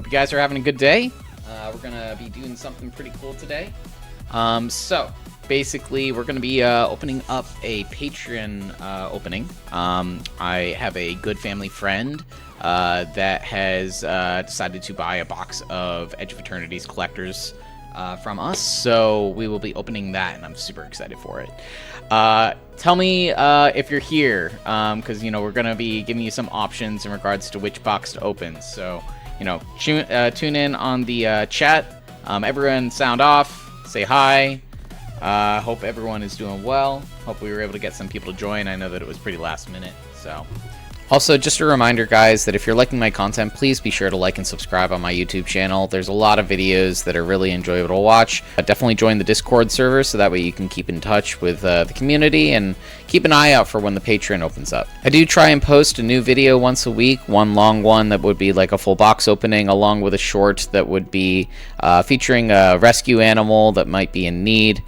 you guys are having a good day. We're gonna be doing something pretty cool today. So basically, we're gonna be opening up a Patreon opening. I have a good family friend that has decided to buy a box of Edge of Eternities collectors from us, so we will be opening that, and I'm super excited for it. Tell me if you're here, because we're gonna be giving you some options in regards to which box to open. So tune in on the chat. Everyone sound off, say hi. Hope everyone is doing well. Hope we were able to get some people to join. I know that it was pretty last minute, so. Also, just a reminder, guys, that if you're liking my content, please be sure to like and subscribe on my YouTube channel. There's a lot of videos that are really enjoyable to watch. Definitely join the Discord server so that way you can keep in touch with the community, and keep an eye out for when the Patreon opens up. I do try and post a new video once a week, one long one that would be like a full box opening, along with a short that would be featuring a rescue animal that might be in need.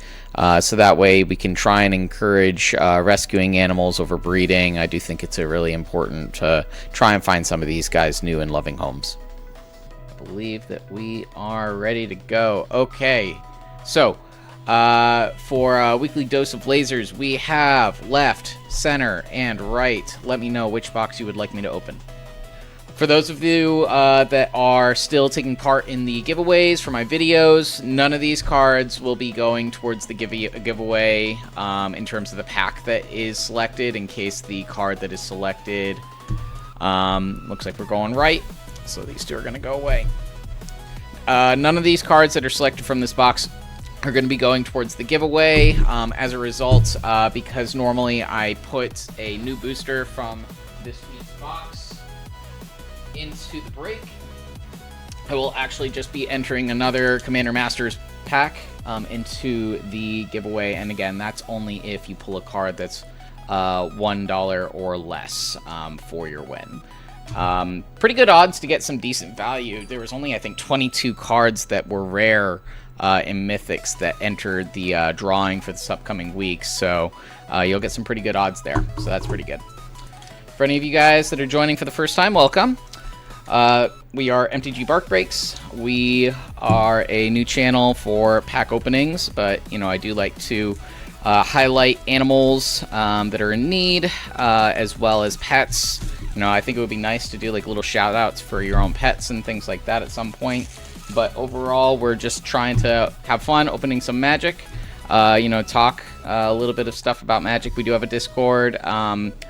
So that way we can try and encourage rescuing animals over breeding. I do think it's really important to try and find some of these guys new and loving homes. I believe that we are ready to go. Okay, so for a weekly dose of lasers, we have left, center, and right. Let me know which box you would like me to open. For those of you that are still taking part in the giveaways for my videos, none of these cards will be going towards the giveaway in terms of the pack that is selected, in case the card that is selected looks like we're going right. So these two are going to go away. None of these cards that are selected from this box are going to be going towards the giveaway. As a result, because normally I put a new booster from this week's box into the break, I will actually just be entering another Commander Masters pack into the giveaway, and again, that's only if you pull a card that's $1 or less for your win. Pretty good odds to get some decent value. There was only, I think, 22 cards that were rare in Mythics that entered the drawing for this upcoming week, so you'll get some pretty good odds there, so that's pretty good. For any of you guys that are joining for the first time, welcome. We are MTG Bark Breaks. We are a new channel for pack openings, but I do like to highlight animals that are in need, as well as pets. I think it would be nice to do like little shout outs for your own pets and things like that at some point, but overall we're just trying to have fun opening some Magic, talk a little bit of stuff about Magic. We do have a Discord.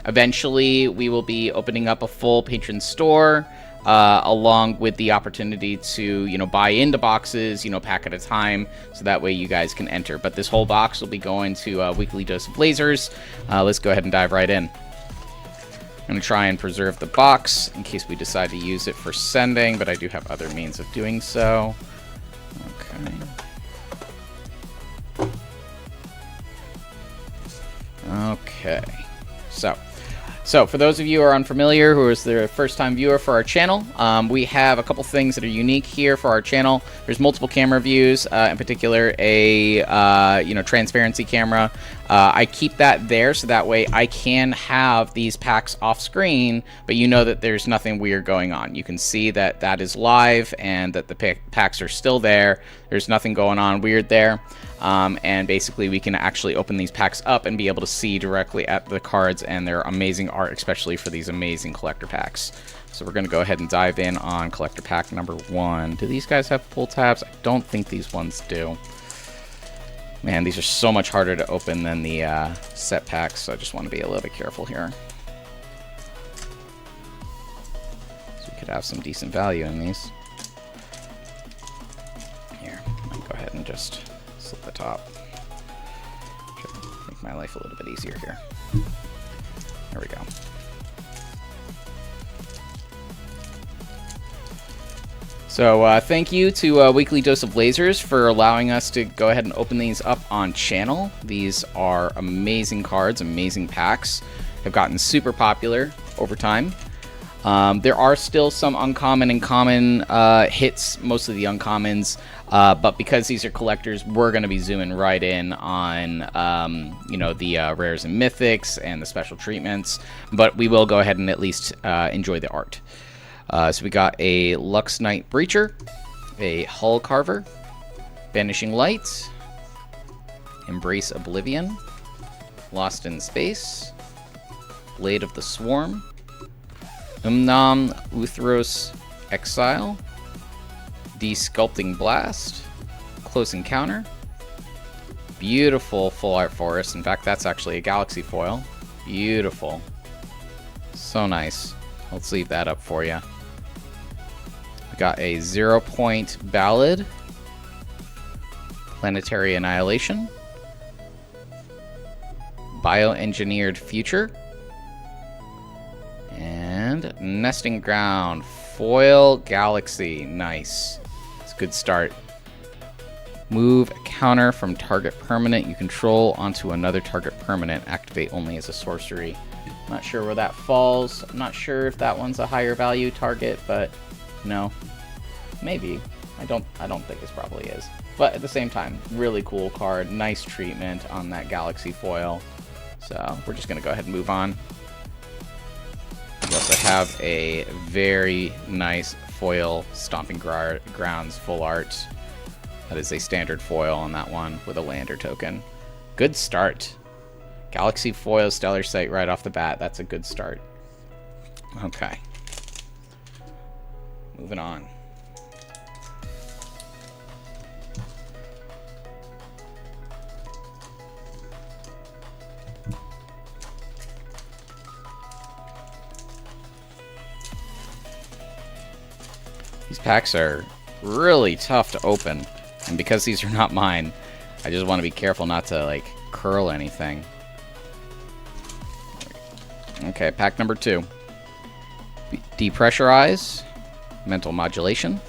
Eventually we will be opening up a full patron store, along with the opportunity to buy into boxes, pack at a time, so that way you guys can enter. But this whole box will be going to a weekly dose of lasers. Let's go ahead and dive right in. I'm going to try and preserve the box in case we decide to use it for sending, but I do have other means of doing so. Okay, so for those of you who are unfamiliar, who is the first time viewer for our channel, we have a couple things that are unique here for our channel. There's multiple camera views, in particular a transparency camera. I keep that there so that way I can have these packs off screen, but that there's nothing weird going on. You can see that that is live and that the packs are still there. There's nothing going on weird there. And basically we can actually open these packs up and be able to see directly at the cards and their amazing art, especially for these amazing collector packs. So we're going to go ahead and dive in on collector pack number 1. Do these guys have pull tabs? I don't think these ones do. Man, these are so much harder to open than the set packs, so I just want to be a little bit careful here. So we could have some decent value in these. Here, I'll go ahead and just slip the top. Should make my life a little bit easier here. There we go. So thank you to Weekly Dose of Lasers for allowing us to go ahead and open these up on channel. These are amazing cards, amazing packs. Have gotten super popular over time. There are still some uncommon and common hits, mostly the uncommons, but because these are collectors, we're going to be zooming right in on the rares and mythics and the special treatments, but we will go ahead and at least enjoy the art. So we got a Lux Knight Breacher, a Hull Carver, Banishing Light, Embrace Oblivion, Lost in Space, Blade of the Swarm, Umnam Uthros Exile, De-Sculpting Blast, Close Encounter, beautiful full art forest. In fact, that's actually a galaxy foil. Beautiful. So nice. Let's leave that up for you. We got a 0-point Ballad, Planetary Annihilation, Bioengineered Future, and Nesting Ground Foil Galaxy. Nice. It's a good start. Move a counter from target permanent you control onto another target permanent. Activate only as a sorcery. Not sure where that falls. I'm not sure if that one's a higher value target, but no. Maybe. I don't think it probably is. But at the same time, really cool card. Nice treatment on that galaxy foil. So we're just gonna go ahead and move on. We also have a very nice foil Stomping Grounds full art. That is a standard foil on that one with a lander token. Good start. Galaxy foil Stellar Sight right off the bat. That's a good start. Okay. Moving on. These packs are really tough to open. And because these are not mine, I just want to be careful not to, like, curl anything. Okay, pack number 2. Depressurize, Mental Modulation,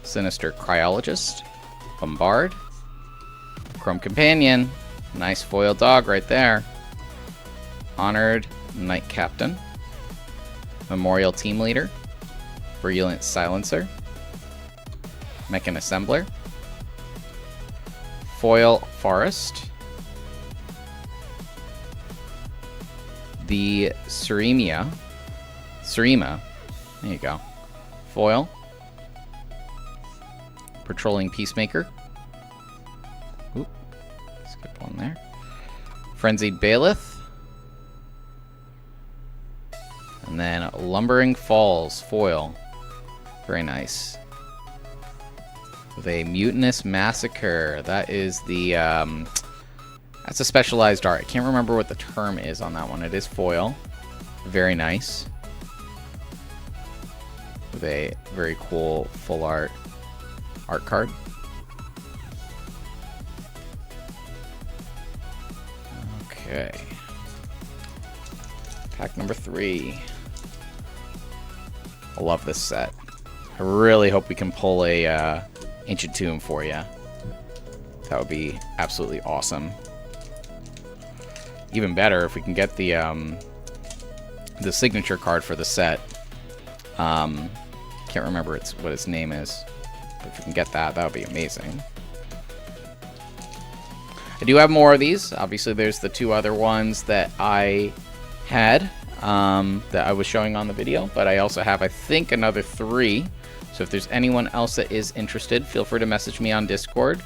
Sinister Cryologist, Bombard, Chrome Companion, nice foil dog right there, Honored Knight Captain, Memorial Team Leader, Brilliant Silencer, Mechan Assembler, Foil Forest, the Surima, there you go, Foil, Patrolling Peacemaker, oop, skip one there, Frenzied Bailiff, and then Lumbering Falls Foil, very nice. With a Mutinous Massacre. That is the, that's a specialized art. I can't remember what the term is on that one. It is foil. Very nice. With a very cool full art card. Okay. Pack number 3. I love this set. I really hope we can pull a, Ancient Tomb for you. That would be absolutely awesome. Even better if we can get the signature card for the set. Can't remember what its name is. But if we can get that, that would be amazing. I do have more of these. Obviously, there's the 2 other ones that I had that I was showing on the video. But I also have, I think, another 3. So if there's anyone else that is interested, feel free to message me on Discord.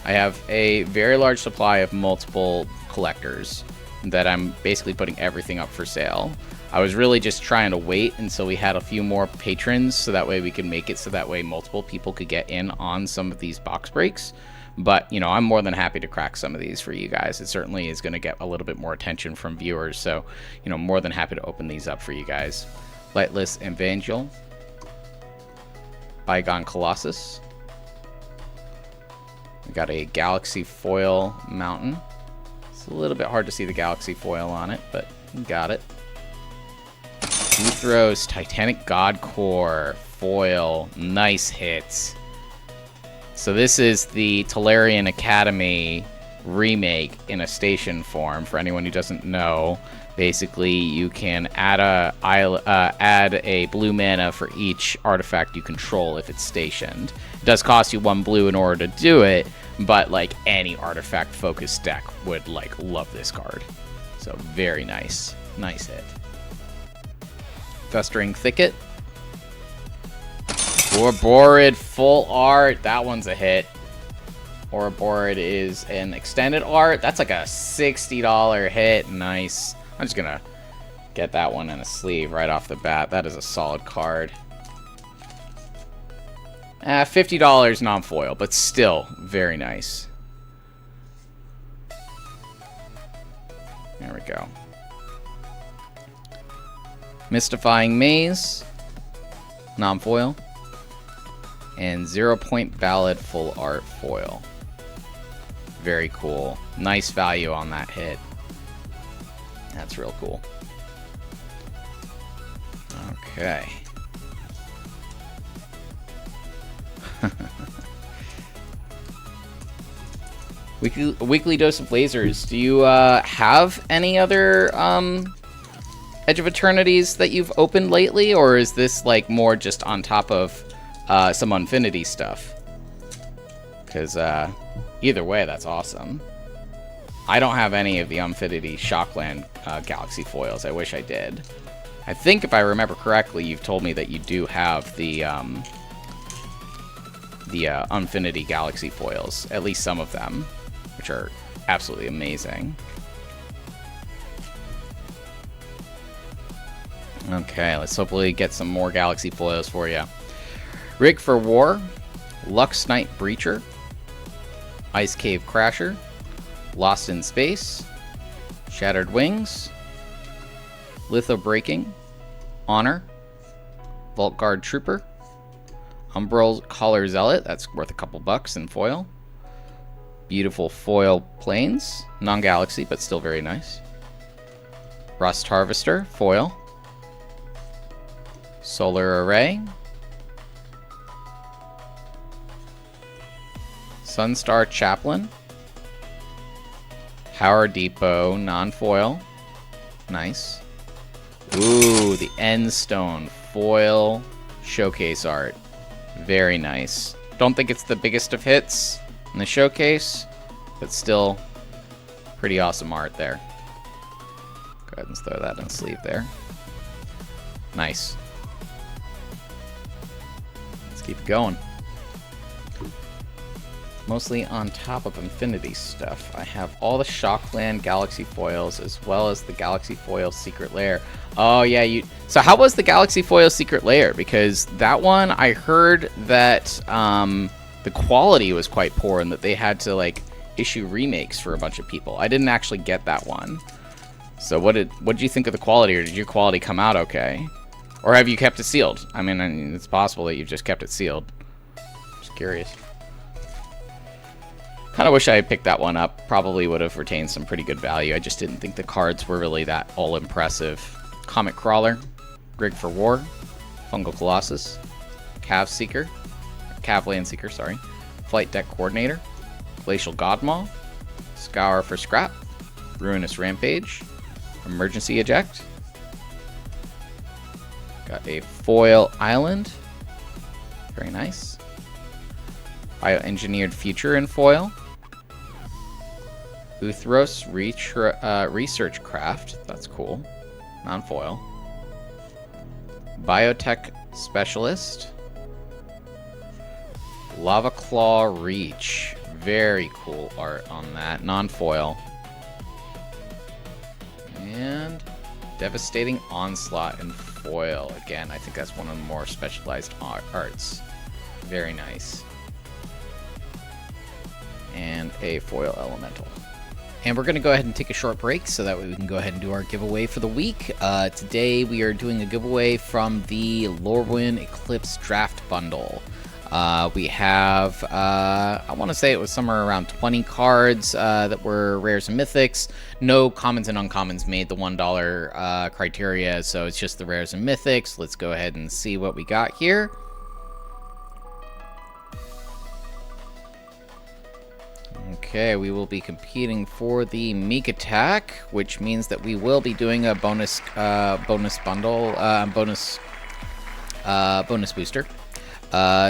I have a very large supply of multiple collectors that I'm basically putting everything up for sale. I was really just trying to wait until we had a few more patrons so that way we could make it so that way multiple people could get in on some of these box breaks. But, you know, I'm more than happy to crack some of these for you guys. It certainly is going to get a little bit more attention from viewers. So, you know, more than happy to open these up for you guys. Lightless Evangel. Bygone Colossus. We got a Galaxy Foil Mountain. It's a little bit hard to see the Galaxy Foil on it, but we got it. Uthros Titanic God Core Foil. Nice hits. So this is the Tolarian Academy remake in a station form. For anyone who doesn't know, basically you can add a blue mana for each artifact you control if it's stationed. It does cost you 1 blue in order to do it, but like any artifact focused deck would like love this card. So very nice. Nice hit. Festering Thicket, Ouroborid full art. That one's a hit. Ouroborid is an extended art. That's like a $60 hit. Nice. I'm just going to get that one in a sleeve right off the bat. That is a solid card. $50 non-foil, but still very nice. There we go. Mystifying Maze, non-foil. And 0 Point Ballad full art foil. Very cool. Nice value on that hit. That's real cool. Okay. Weekly dose of lasers. Do you have any other Edge of Eternities that you've opened lately, or is this like more just on top of some Infinity stuff? Because either way, that's awesome. I don't have any of the Infinity Shockland Galaxy foils. I wish I did. I think if I remember correctly, you've told me that you do have the Infinity Galaxy foils, at least some of them, which are absolutely amazing. Okay, let's hopefully get some more Galaxy foils for you. Rig for War, Lux Knight Breacher, Ice Cave Crasher, Lost in Space, Shattered Wings, Litho Breaking, Honor, Vault Guard Trooper, Umbral Collar Zealot, that's worth a couple bucks in foil. Beautiful foil planes, non-galaxy, but still very nice. Rust Harvester, foil. Solar Array. Sunstar Chaplain. Power Depot, non-foil. Nice. Ooh, the End Stone foil showcase art. Very nice. Don't think it's the biggest of hits in the showcase, but still pretty awesome art there. Go ahead and throw that in the sleeve there. Nice. Let's keep it going. Mostly on top of Infinity stuff. I have all the Shockland Galaxy foils as well as the Galaxy Foil Secret Lair. Oh yeah, so how was the Galaxy Foil Secret Lair? Because that one, I heard that the quality was quite poor and that they had to like issue remakes for a bunch of people. I didn't actually get that one. So what did you think of the quality, or did your quality come out okay? Or have you kept it sealed? I mean, it's possible that you've just kept it sealed. Just curious. Kind of wish I had picked that one up. Probably would have retained some pretty good value. I just didn't think the cards were really that all impressive. Comet Crawler, Rig for War, Fungal Colossus, Cav Land Seeker, sorry, Flight Deck Coordinator, Glacial Godmaw, Scour for Scrap, Ruinous Rampage, Emergency Eject. Got a Foil Island, very nice. Bioengineered Future in foil. Uthros Research Craft, that's cool. Non-foil. Biotech Specialist. Lava Claw Reach. Very cool art on that. Non-foil. And Devastating Onslaught in foil. Again, I think that's one of the more specialized arts. Very nice. And a foil elemental. And we're going to go ahead and take a short break so that way we can go ahead and do our giveaway for the week. Today we are doing a giveaway from the Lorwyn Eclipse Draft Bundle. We have, I want to say it was somewhere around 20 cards that were rares and mythics. No commons and uncommons made the $1 criteria, so it's just the rares and mythics. Let's go ahead and see what we got here. Okay, we will be competing for the Meek Attack, which means that we will be doing a bonus bundle, bonus booster.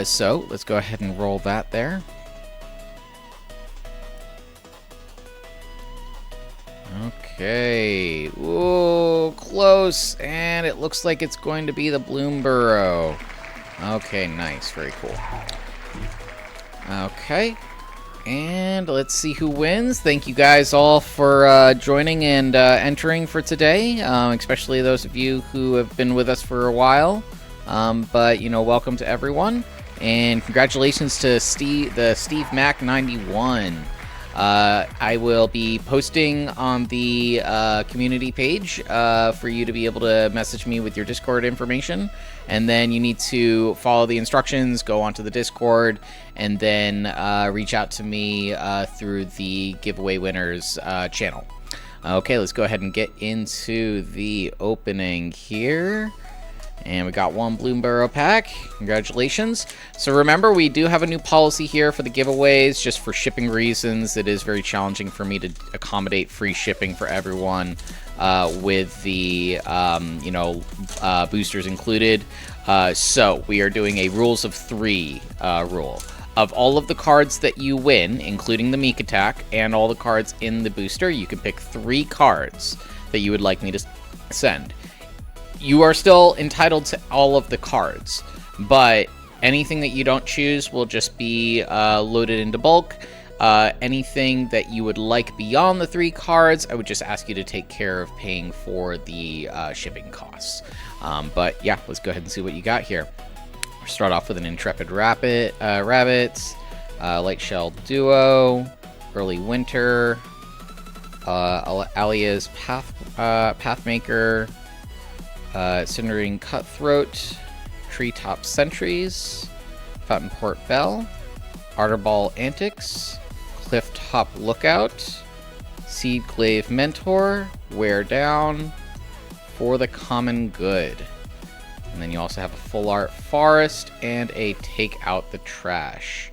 So let's go ahead and roll that there. Okay, ooh, close, and it looks like it's going to be the Bloom Burrow. Okay, nice. Very cool. Okay. And let's see who wins. Thank you guys all for joining and entering for today, especially those of you who have been with us for a while. But, you know, welcome to everyone. And congratulations to the Steve Mac 91. I will be posting on the community page for you to be able to message me with your Discord information. And then you need to follow the instructions, go onto the Discord, and then reach out to me through the giveaway winners channel. Okay, let's go ahead and get into the opening here. And we got one Bloomburrow pack. Congratulations. So remember, we do have a new policy here for the giveaways. Just for shipping reasons, it is very challenging for me to accommodate free shipping for everyone with the, boosters included. So we are doing a rules of 3 rule. Of all of the cards that you win, including the Meek attack and all the cards in the booster, you can pick 3 cards that you would like me to send. You are still entitled to all of the cards, but anything that you don't choose will just be loaded into bulk. Anything that you would like beyond the 3 cards, I would just ask you to take care of paying for the shipping costs. But yeah, let's go ahead and see what you got here. We'll start off with an Intrepid Rabbit, Light Shell Duo, Early Winter, Alia's Pathmaker, Cindering Cutthroat, Treetop Sentries, Fountainport Bell, Arterball Antics, Clifftop Lookout, Seedglaive Mentor, Wear Down, For the Common Good. And then you also have a Full Art Forest and a Take Out the Trash.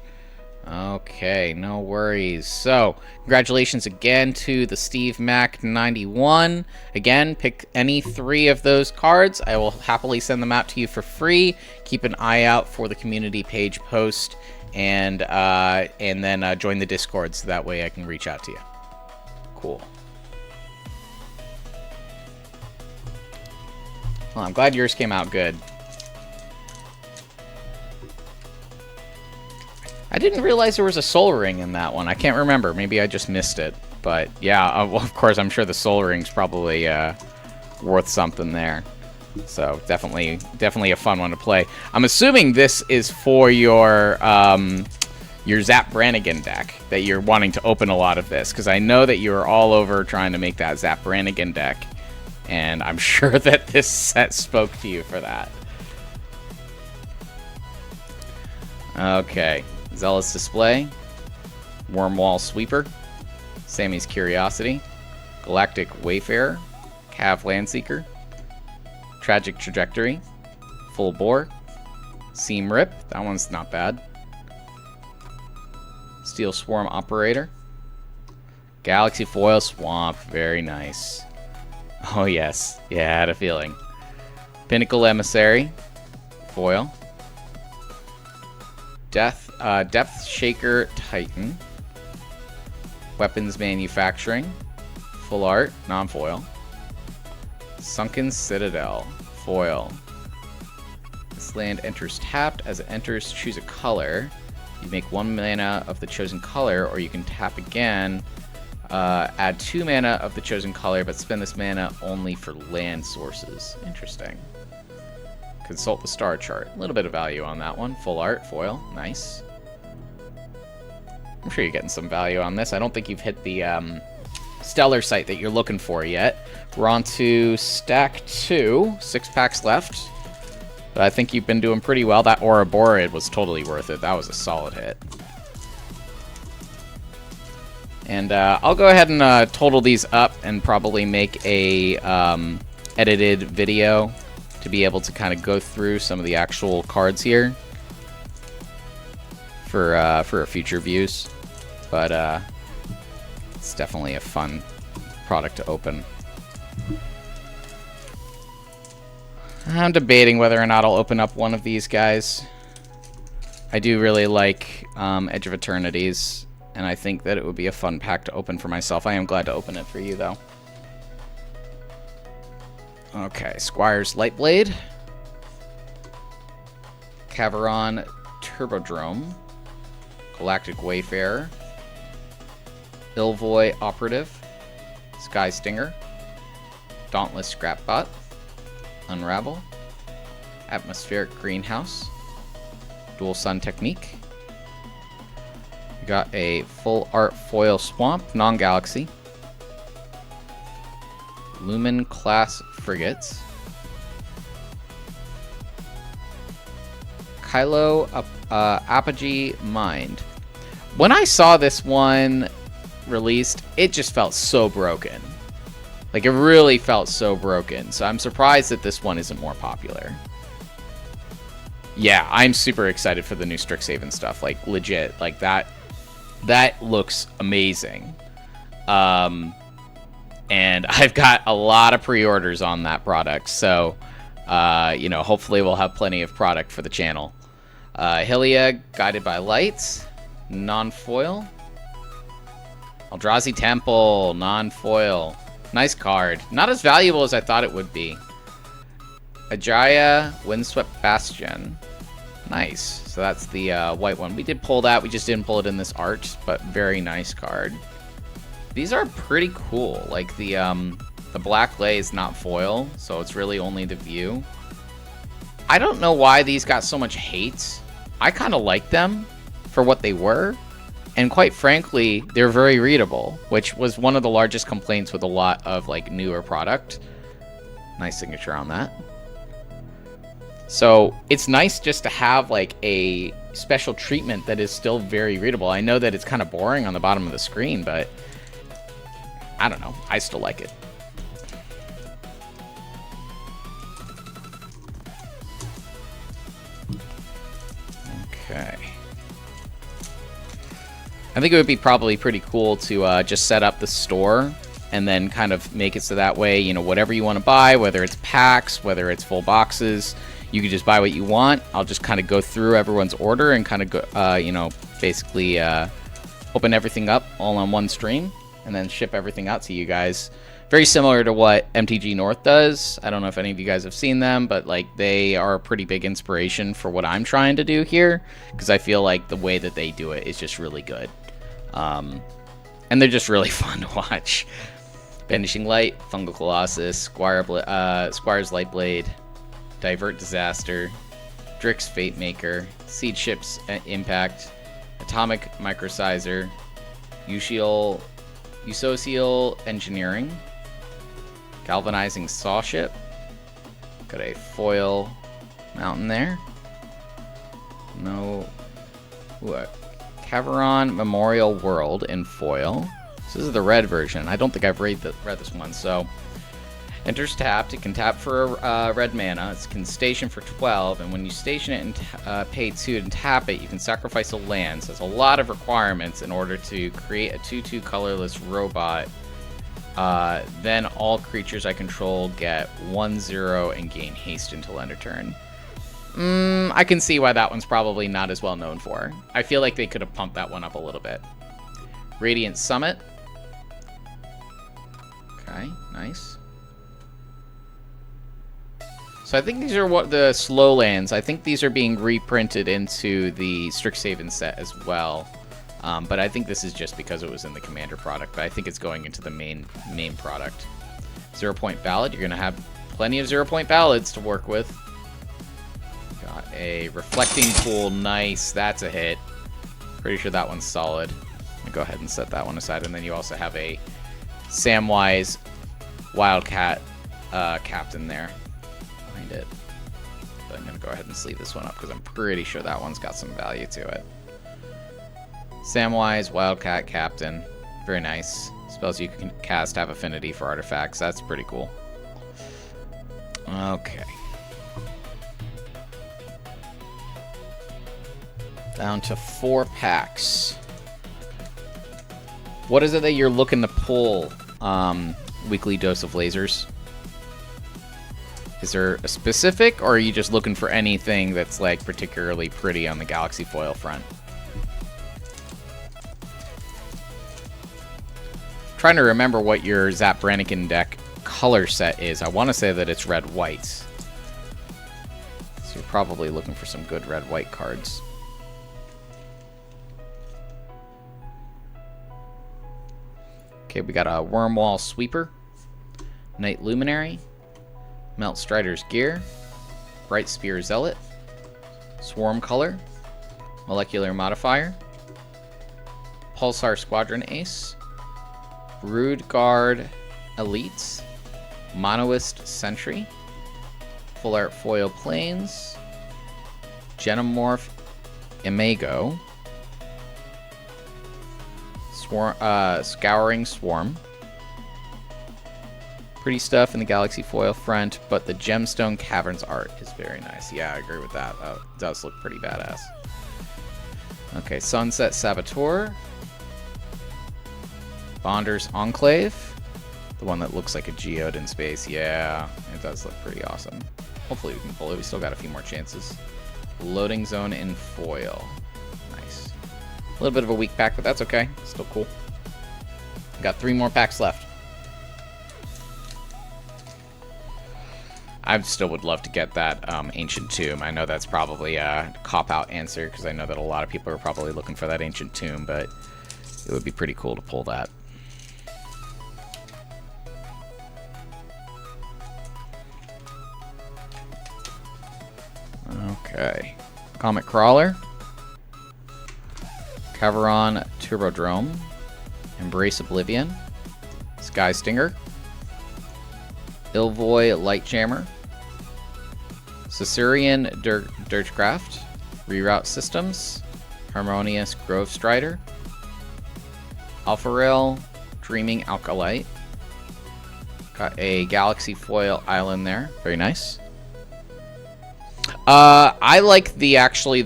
Okay, no worries. So, congratulations again to the Steve Mac 91. Again, pick any 3 of those cards. I will happily send them out to you for free. Keep an eye out for the community page post, and then join the Discord so that way I can reach out to you. Cool. Well, I'm glad yours came out good. I didn't realize there was a Soul Ring in that one. I can't remember. Maybe I just missed it. But yeah, well, of course, I'm sure the Soul Ring's probably worth something there. So definitely a fun one to play. I'm assuming this is for your Zap Brannigan deck, that you're wanting to open a lot of this, because I know that you're all over trying to make that Zap Brannigan deck, and I'm sure that this set spoke to you for that. Okay. Zealous Display, Wormwall Sweeper, Sammy's Curiosity, Galactic Wayfarer, Cav Landseeker, Tragic Trajectory, Full Bore, Seam Rip, that one's not bad, Steel Swarm Operator, Galaxy Foil Swamp, very nice. Oh yes, yeah, I had a feeling. Pinnacle Emissary, Foil, Depth Shaker Titan, Weapons Manufacturing, Full Art, non-foil, Sunken Citadel, foil. This land enters tapped. As it enters, choose a color. You make 1 mana of the chosen color, or you can tap again, add 2 mana of the chosen color, but spend this mana only for land sources. Interesting. Consult the star chart. A little bit of value on that one. Full art, foil, nice. I'm sure you're getting some value on this. I don't think you've hit the stellar site that you're looking for yet. We're on to stack 2, 6 packs left. But I think you've been doing pretty well. That Ouroborid was totally worth it. That was a solid hit. And I'll go ahead and total these up and probably make a edited video to be able to kind of go through some of the actual cards here for a future views. But it's definitely a fun product to open. I'm debating whether or not I'll open up one of these guys. I do really like Edge of Eternities, and I think that it would be a fun pack to open for myself. I am glad to open it for you, though. Okay, Squire's Lightblade, Caveron Turbodrome, Galactic Wayfarer, Ilvoy Operative, Sky Stinger, Dauntless Scrapbot, Unravel, Atmospheric Greenhouse, Dual Sun Technique. We got a Full Art Foil Swamp, Non-Galaxy, Lumen Class Frigates, Kylo Apogee Mind. When I saw this one released, it just felt so broken. Like, it really felt so broken. So I'm surprised that this one isn't more popular. Yeah, I'm super excited for the new Strixhaven stuff. Like, legit. Like, that looks amazing. And I've got a lot of pre-orders on that product. So, you know, hopefully we'll have plenty of product for the channel. Hylia, Guided by Lights, non-foil. Eldrazi Temple, non-foil. Nice card. Not as valuable as I thought it would be. Ajaya, Windswept Bastion. Nice. So that's the white one. We did pull that. We just didn't pull it in this art, but very nice card. These are pretty cool. Like the Black Lay is not foil, so it's really only the view. I don't know why these got so much hate. I kind of like them for what they were. And quite frankly, they're very readable, which was one of the largest complaints with a lot of like newer product. Nice signature on that. So it's nice just to have like a special treatment that is still very readable. I know that it's kind of boring on the bottom of the screen, but I don't know. I still like it. Okay. I think it would be probably pretty cool to just set up the store and then kind of make it so that way, you know, whatever you want to buy, whether it's packs, whether it's full boxes, you can just buy what you want. I'll just kind of go through everyone's order and kind of go, you know, basically open everything up all on one stream and then ship everything out to you guys. Very similar to what MTG North does. I don't know if any of you guys have seen them, but like they are a pretty big inspiration for what I'm trying to do here, because I feel like the way that they do it is just really good. And they're just really fun to watch. Vanishing Light, Fungal Colossus, Squire's Lightblade, Divert Disaster, Drix Fate Maker, Seed Ships Impact, Atomic Microsizer, Eusocial Engineering, Galvanizing Saw Ship. Got a foil mountain there. No. What? Caveron Memorial World in foil. So this is the red version. I don't think I've read this one. So enters tapped. It can tap for red mana. It can station for 12, and when you station it and pay 2 and tap it, you can sacrifice a land. So there's a lot of requirements in order to create a 2/2 colorless robot. Then all creatures I control get 1/0 and gain haste until end of turn. I can see why that one's probably not as well known for. I feel like they could have pumped that one up a little bit. Radiant Summit. Okay, nice. So I think these are what the slow lands. I think these are being reprinted into the Strixhaven set as well. But I think this is just because it was in the Commander product. But I think it's going into the main product. 0 Point Ballad. You're going to have plenty of 0 Point Ballads to work with. Got a Reflecting Pool. Nice. That's a hit. Pretty sure that one's solid. I'll go ahead and set that one aside. And then you also have a Samwise Wildcat captain there behind it. But I'm going to go ahead and sleeve this one up because I'm pretty sure that one's got some value to it. Samwise Wildcat captain. Very nice. Spells you can cast have affinity for artifacts. That's pretty cool. Okay. Down to 4 packs. What is it that you're looking to pull? Weekly Dose of Lasers. Is there a specific, or are you just looking for anything that's like particularly pretty on the Galaxy foil front? Trying to remember what your Zap Brannigan deck color set is. I want to say that it's red-white. So you're probably looking for some good red-white cards. Okay, we got a Wormwall Sweeper, Night Luminary, Melt Strider's Gear, Bright Spear Zealot, Swarm Color, Molecular Modifier, Pulsar Squadron Ace, Brood Guard Elites, Monoist Sentry, Full Art Foil Plains, Genomorph Imago, Scouring Swarm. Pretty stuff in the Galaxy Foil front, but the Gemstone Caverns art is very nice. Yeah, I agree with that. That does look pretty badass. Okay, Sunset Saboteur, Bonder's Enclave, the one that looks like a geode in space. Yeah, it does look pretty awesome. Hopefully we can pull it. We still got a few more chances. Loading Zone in foil. Nice. A little bit of a weak pack, but that's okay. Still cool. Got 3 more packs left. I still would love to get that Ancient Tomb. I know that's probably a cop-out answer, because I know that a lot of people are probably looking for that Ancient Tomb, but it would be pretty cool to pull that. Okay. Comet Crawler, Caveron Turbodrome, Embrace Oblivion, Sky Stinger, Ilvoy Lightjammer, Caesarean Dirtcraft, Reroute Systems, Harmonious Grove Strider, Alpha Rail Dreaming Alkalite. Got a Galaxy Foil Island there. Very nice. I like the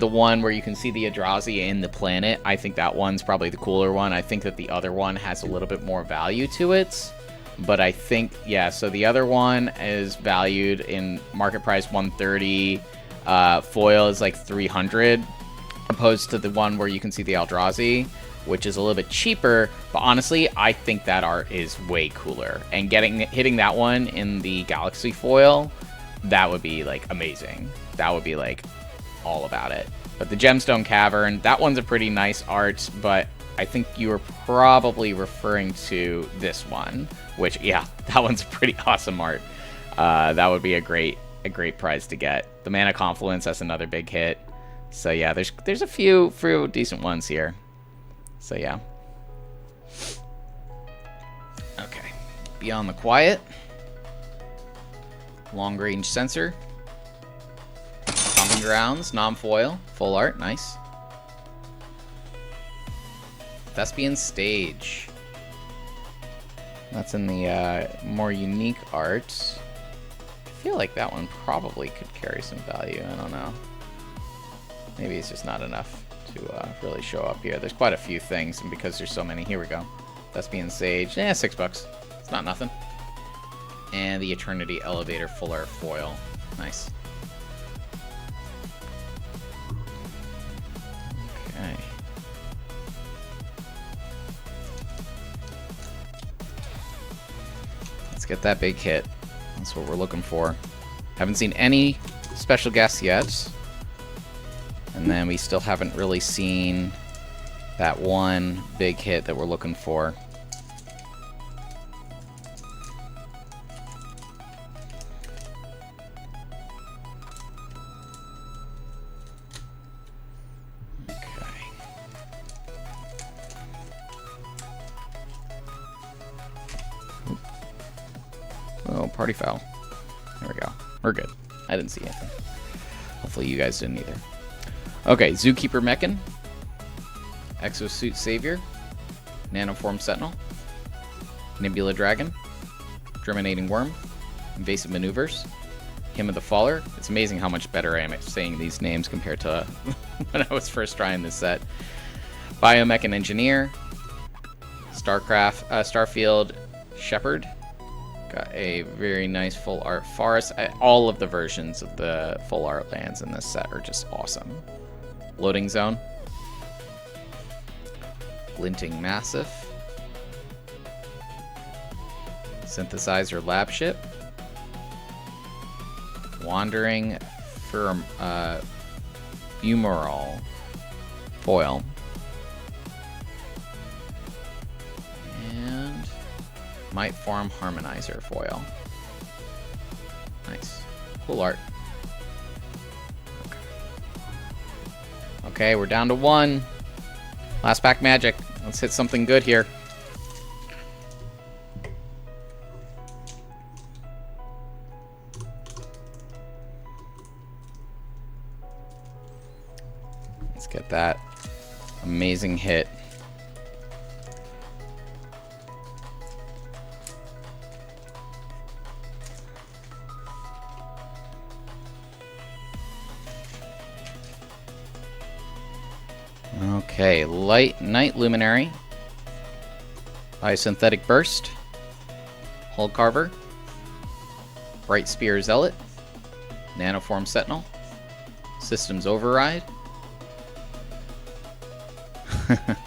one where you can see the Eldrazi in the planet. I think that one's probably the cooler one. I think that the other one has a little bit more value to it. But I think, yeah, so the other one is valued in market price 130. Foil is like 300, opposed to the one where you can see the Eldrazi, which is a little bit cheaper. But honestly, I think that art is way cooler. And hitting that one in the Galaxy Foil, that would be like amazing. That would be like all about it. But the Gemstone Cavern, that one's a pretty nice art, but I think you were probably referring to this one, which, yeah, that one's pretty awesome art. That would be a great prize to get. The Mana Confluence, that's another big hit. So yeah, there's a few decent ones here. So yeah. Okay. Beyond the Quiet. Long Range Sensor. Stomping Grounds, non-foil, full art, nice. Thespian Stage. That's in the more unique art. I feel like that one probably could carry some value. I don't know. Maybe it's just not enough to really show up here. There's quite a few things, and because there's so many, here we go. Thespian Sage. Yeah, $6. It's not nothing. And the Eternity Elevator Full Art Foil. Nice. Okay. Let's get that big hit. That's what we're looking for. Haven't seen any special guests yet. And then we still haven't really seen that one big hit that we're looking for. Oh, party foul. There we go. We're good. I didn't see anything. Hopefully you guys didn't either. Okay, Zookeeper Mechan, Exosuit Savior, Nanoform Sentinel, Nebula Dragon, Germinating Worm, Invasive Maneuvers, Hymn of the Faller. It's amazing how much better I am at saying these names compared to when I was first trying this set. Biomechan Engineer, Starfield Shepherd. Got a very nice full art forest. All of the versions of the full art lands in this set are just awesome. Loading Zone, Glinting Massif, Synthesizer Lab Ship, Wandering Fumarole foil. And Might Farm Harmonizer foil. Nice. Cool art. Okay, we're down to 1. Last pack magic. Let's hit something good here. Let's get that amazing hit. Okay, Night Luminary, Biosynthetic Burst, Hull Carver, Bright Spear Zealot, Nanoform Sentinel, Systems Override.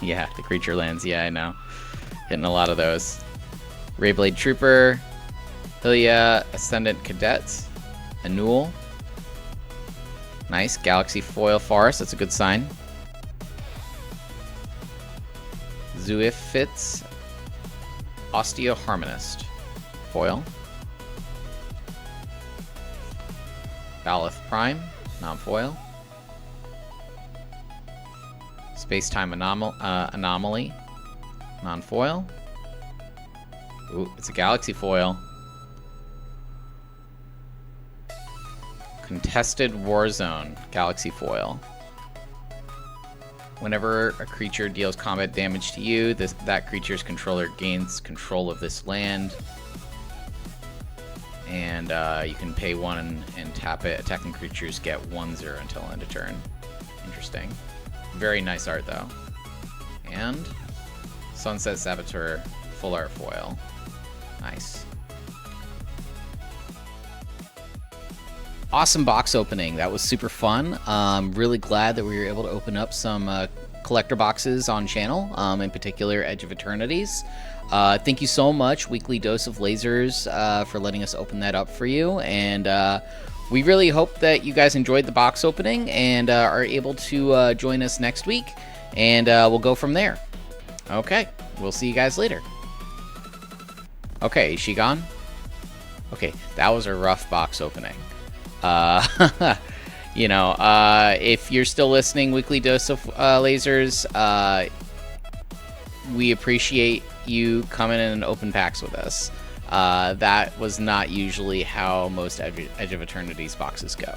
Yeah, the creature lands, yeah, I know. Hitting a lot of those. Rayblade Trooper, Hylia Ascendant Cadets, Annual. Nice, Galaxy Foil Forest, that's a good sign. Zuifitz, Osteoharmonist, foil. Balith Prime, non-foil. Space-Time Anomaly, non-foil. Ooh, it's a Galaxy foil. Contested Warzone, Galaxy foil. Whenever a creature deals combat damage to you, that creature's controller gains control of this land. And you can pay 1 and tap it. Attacking creatures get 1/0 until end of turn. Interesting. Very nice art, though. And Sunset Saboteur full art foil. Nice. Awesome box opening. That was super fun. Really glad that we were able to open up some collector boxes on channel, in particular Edge of Eternities. Thank you so much, Weekly Dose of Lasers, for letting us open that up for you. And we really hope that you guys enjoyed the box opening and are able to join us next week. And we'll go from there. Okay, we'll see you guys later. Okay, is she gone? Okay, that was a rough box opening. You know, if you're still listening, Weekly Dose of Lasers, we appreciate you coming in and open packs with us. That was not usually how most Edge of Eternities boxes go.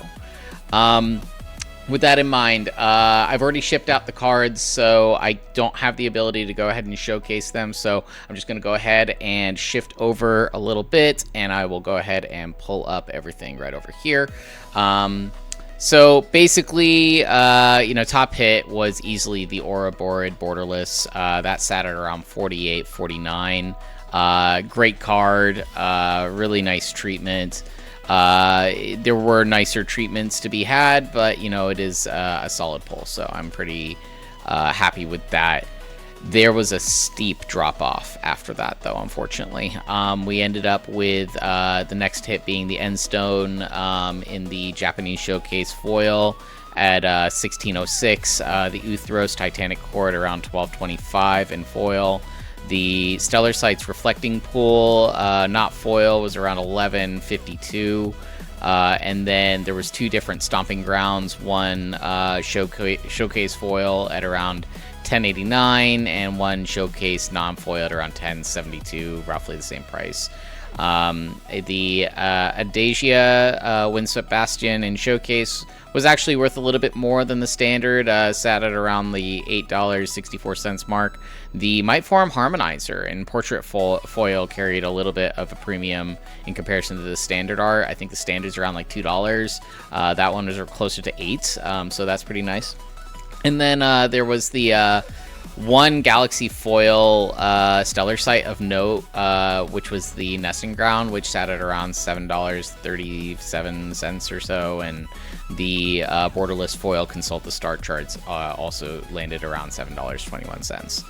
With that in mind, I've already shipped out the cards, so I don't have the ability to go ahead and showcase them. So I'm just going to go ahead and shift over a little bit, and I will go ahead and pull up everything right over here. So basically, you know, top hit was easily the Aura Borid Borderless. That sat at around 48, 49. Great card, really nice treatment. There were nicer treatments to be had, but, you know, it is a solid pull, so I'm pretty happy with that. There was a steep drop-off after that, though, unfortunately. We ended up with the next hit being the Endstone in the Japanese Showcase foil at 1606. The Uthros Titanic Core around 1225 in foil. The Stellar Sight's Reflecting Pool, not foil, was around 1152. And then there was 2 different Stomping Grounds, one showcase foil at around 1089 and one showcase non-foil at around 1072, roughly the same price. The Adasia Windswept Bastion in showcase was actually worth a little bit more than the standard, sat at around the $8.64 mark. The Might Farm Harmonizer in portrait foil carried a little bit of a premium in comparison to the standard art. I think the standard's around like $2. That one was closer to $8, so that's pretty nice. And then there was the one Galaxy Foil Stellar Sight of note, which was the Nesting Ground, which sat at around $7.37 or so, and the Borderless Foil Consult the Star Charts also landed around $7.21.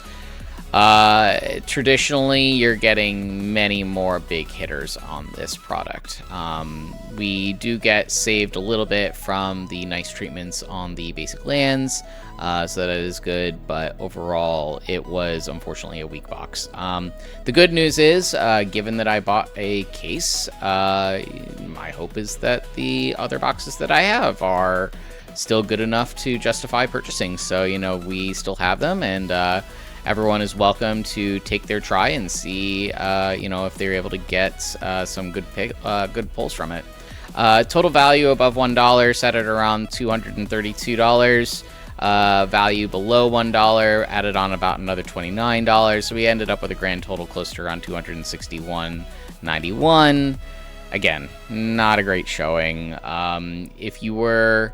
Traditionally, you're getting many more big hitters on this product. We do get saved a little bit from the nice treatments on the basic lands, so that is good, but overall, it was unfortunately a weak box. The good news is, given that I bought a case, my hope is that the other boxes that I have are still good enough to justify purchasing. So, you know, we still have them, and everyone is welcome to take their try and see, you know, if they're able to get some good pulls from it. Total value above $1 set at around $232. Value below $1 added on about another $29. So we ended up with a grand total close to around $261.91. Again, not a great showing. If you were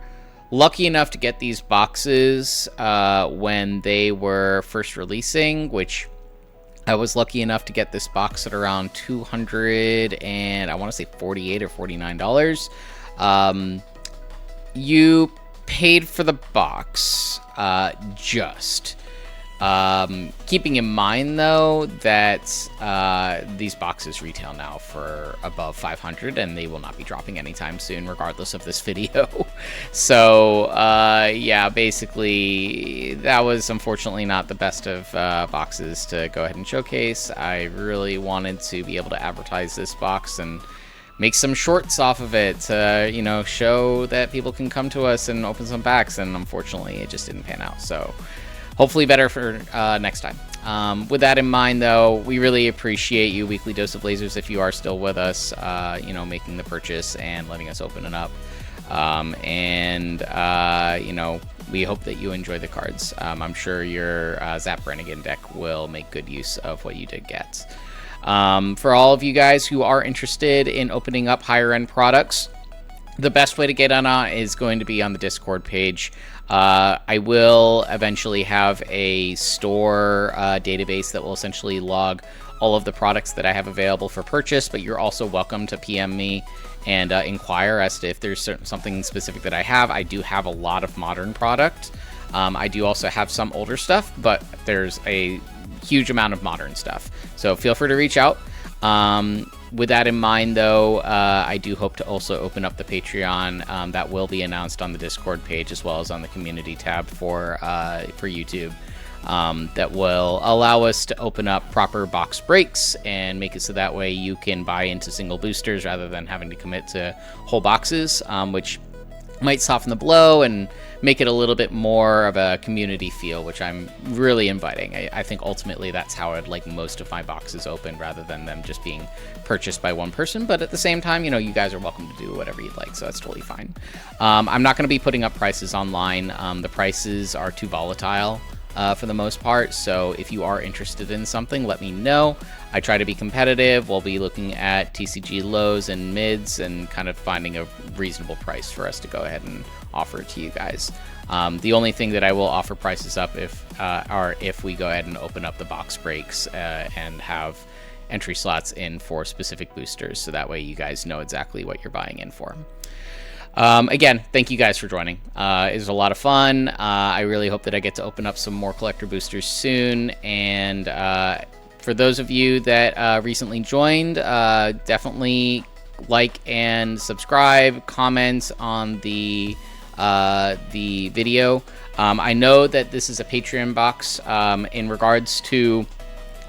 lucky enough to get these boxes when they were first releasing, which I was lucky enough to get this box at around $200 and I want to say $48 or $49. You paid for the box, just. Keeping in mind though that these boxes retail now for above $500 and they will not be dropping anytime soon regardless of this video. So yeah, basically that was unfortunately not the best of boxes to go ahead and showcase. I really wanted to be able to advertise this box and make some shorts off of it to, you know, show that people can come to us and open some packs, and unfortunately it just didn't pan out. So hopefully better for next time. With that in mind, though, we really appreciate you, Weekly Dose of Lasers, if you are still with us, you know, making the purchase and letting us open it up. You know, we hope that you enjoy the cards. I'm sure your Zap Brannigan deck will make good use of what you did get. For all of you guys who are interested in opening up higher end products, the best way to get on is going to be on the Discord page. I will eventually have a store database that will essentially log all of the products that I have available for purchase, but you're also welcome to PM me and inquire as to if there's something specific that I have. I do have a lot of modern product. I do also have some older stuff, but there's a huge amount of modern stuff. So feel free to reach out. With that in mind, though, I do hope to also open up the Patreon. That will be announced on the Discord page as well as on the community tab for YouTube. That will allow us to open up proper box breaks and make it so that way you can buy into single boosters rather than having to commit to whole boxes, which might soften the blow and make it a little bit more of a community feel, which I'm really inviting. I think ultimately that's how I'd like most of my boxes open, rather than them just being purchased by one person. But at the same time, you know, you guys are welcome to do whatever you'd like, so that's totally fine. I'm not going to be putting up prices online. The prices are too volatile for the most part, so if you are interested in something, let me know. I try to be competitive. We'll be looking at TCG lows and mids and kind of finding a reasonable price for us to go ahead and offer it to you guys. The only thing that I will offer prices up are if we go ahead and open up the box breaks and have entry slots in for specific boosters, so that way you guys know exactly what you're buying in for. Again, thank you guys for joining. It was a lot of fun. I really hope that I get to open up some more collector boosters soon. And for those of you that recently joined, definitely like and subscribe, comment on the video. I know that this is a Patreon box. In regards to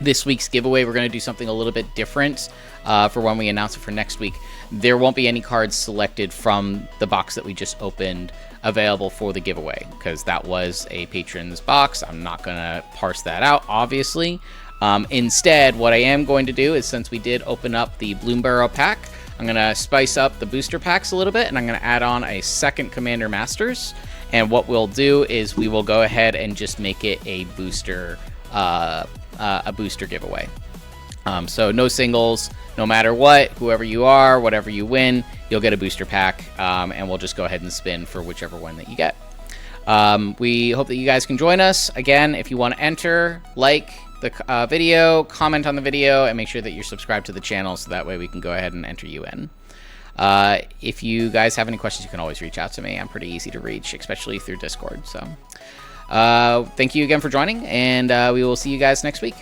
this week's giveaway, we're going to do something a little bit different for when we announce it for next week. There won't be any cards selected from the box that we just opened available for the giveaway, because that was a patron's box. I'm not going to parse that out, obviously. Instead, what I am going to do is, since we did open up the Bloom Barrow pack, I'm going to spice up the booster packs a little bit, and I'm going to add on a second Commander Masters. And what we'll do is we will go ahead and just make it a booster giveaway. So no singles, no matter what, whoever you are, whatever you win, you'll get a booster pack, and we'll just go ahead and spin for whichever one that you get. We hope that you guys can join us. Again, if you want to enter, like the video, comment on the video, and make sure that you're subscribed to the channel, so that way we can go ahead and enter you in. If you guys have any questions, you can always reach out to me. I'm pretty easy to reach, especially through Discord. So thank you again for joining, and we will see you guys next week.